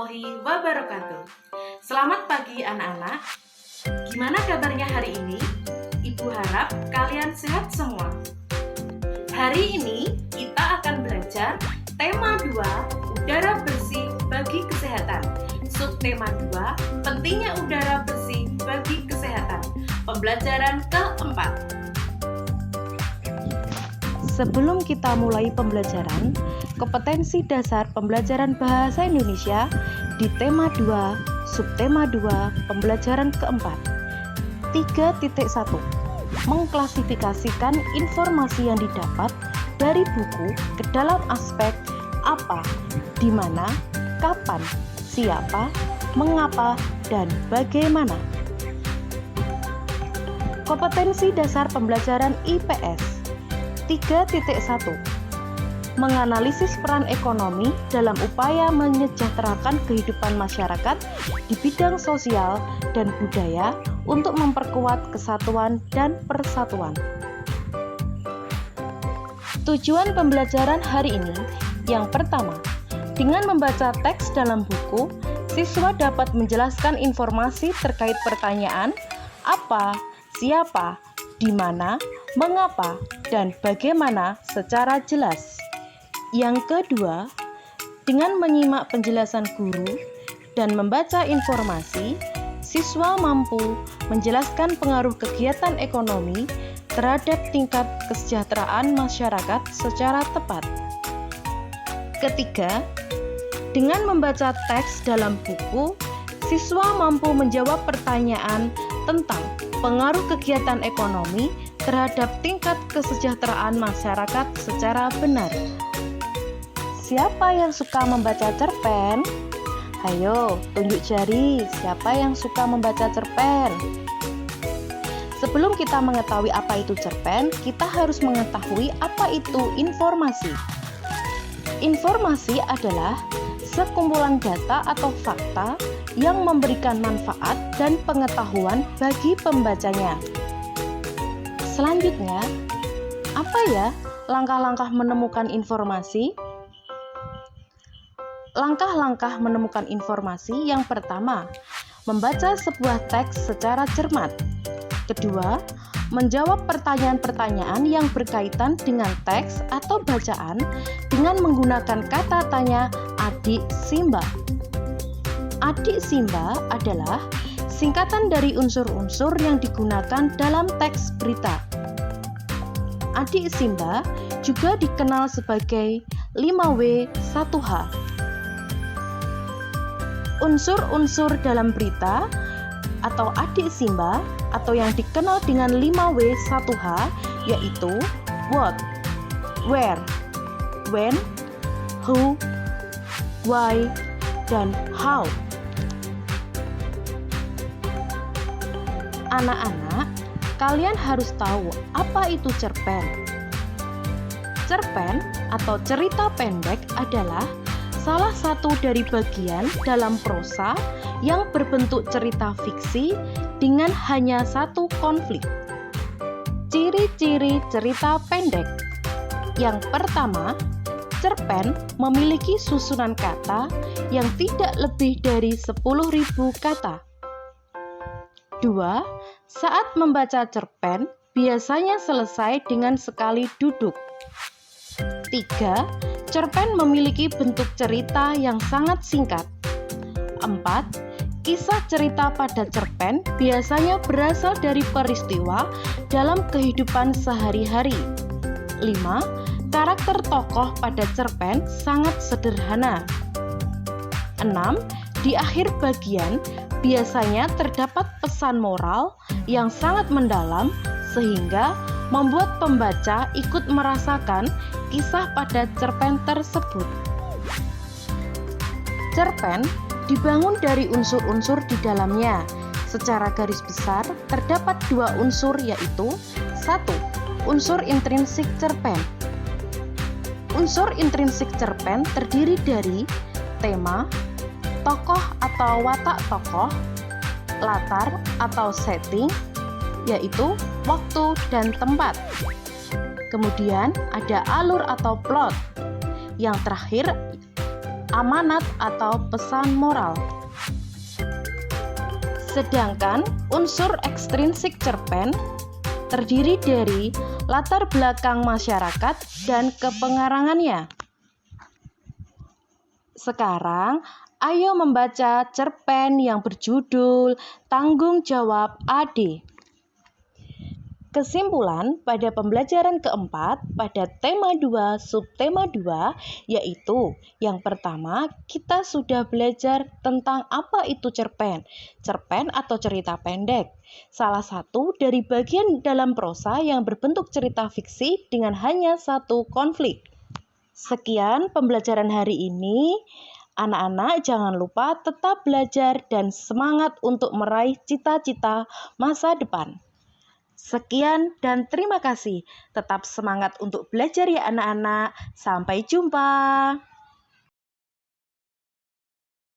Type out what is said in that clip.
warahmatullahi wabarakatuh. Selamat pagi anak-anak. Gimana kabarnya hari ini? Ibu harap kalian sehat semua. Hari ini kita akan belajar tema 2, udara bersih bagi kesehatan. Subtema 2, pentingnya udara bersih bagi kesehatan. Pembelajaran keempat. Sebelum kita mulai pembelajaran, kompetensi dasar pembelajaran bahasa Indonesia di tema 2, subtema 2, pembelajaran keempat. 3.1. Mengklasifikasikan informasi yang didapat dari buku ke dalam aspek apa, di mana, kapan, siapa, mengapa, dan bagaimana. Kompetensi dasar pembelajaran IPS 3.1. Menganalisis peran ekonomi dalam upaya menyejahterakan kehidupan masyarakat di bidang sosial dan budaya untuk memperkuat kesatuan dan persatuan. Tujuan pembelajaran hari ini yang pertama, dengan membaca teks dalam buku, siswa dapat menjelaskan informasi terkait pertanyaan apa, siapa, di mana, mengapa, dan bagaimana secara jelas. Yang kedua, dengan menyimak penjelasan guru dan membaca informasi, siswa mampu menjelaskan pengaruh kegiatan ekonomi terhadap tingkat kesejahteraan masyarakat secara tepat. Ketiga, dengan membaca teks dalam buku, siswa mampu menjawab pertanyaan tentang pengaruh kegiatan ekonomi terhadap tingkat kesejahteraan masyarakat secara benar. Siapa yang suka membaca cerpen? Ayo, tunjuk jari siapa yang suka membaca cerpen. Sebelum kita mengetahui apa itu cerpen, kita harus mengetahui apa itu informasi. Informasi adalah sekumpulan data atau fakta yang memberikan manfaat dan pengetahuan bagi pembacanya. Selanjutnya, apa ya langkah-langkah menemukan informasi? Langkah-langkah menemukan informasi yang pertama, membaca sebuah teks secara cermat. Kedua, menjawab pertanyaan-pertanyaan yang berkaitan dengan teks atau bacaan dengan menggunakan kata tanya adik Simba. Adik Simba adalah singkatan dari unsur-unsur yang digunakan dalam teks berita. Adik Simba juga dikenal sebagai 5W1H. Unsur-unsur dalam berita atau adik Simba atau yang dikenal dengan 5W1H yaitu what, where, when, who, why, dan how. Anak-anak, kalian harus tahu apa itu cerpen. Cerpen atau cerita pendek adalah salah satu dari bagian dalam prosa yang berbentuk cerita fiksi dengan hanya satu konflik. Ciri-ciri cerita pendek. Yang pertama, cerpen memiliki susunan kata yang tidak lebih dari 10.000 kata. 2. Saat membaca cerpen, biasanya selesai dengan sekali duduk. 3. Cerpen memiliki bentuk cerita yang sangat singkat. 4. Kisah cerita pada cerpen biasanya berasal dari peristiwa dalam kehidupan sehari-hari. 5. Karakter tokoh pada cerpen sangat sederhana. 6. Di akhir bagian, biasanya terdapat pesan moral yang sangat mendalam sehingga membuat pembaca ikut merasakan kisah pada cerpen tersebut. Cerpen dibangun dari unsur-unsur di dalamnya. Secara garis besar terdapat 2 unsur yaitu 1. Unsur intrinsik cerpen. Unsur intrinsik cerpen terdiri dari tema, tokoh atau watak tokoh, latar atau setting, yaitu waktu dan tempat. Kemudian ada alur atau plot. Yang terakhir amanat atau pesan moral. Sedangkan unsur ekstrinsik cerpen terdiri dari latar belakang masyarakat dan kepengarangannya. Sekarang, ayo membaca cerpen yang berjudul Tanggung Jawab AD. Kesimpulan pada pembelajaran keempat pada tema 2 subtema 2 yaitu yang pertama kita sudah belajar tentang apa itu cerpen atau cerita pendek. Salah satu dari bagian dalam prosa yang berbentuk cerita fiksi dengan hanya satu konflik. Sekian pembelajaran hari ini. Anak-anak jangan lupa tetap belajar dan semangat untuk meraih cita-cita masa depan. Sekian dan terima kasih. Tetap semangat untuk belajar ya anak-anak. Sampai jumpa.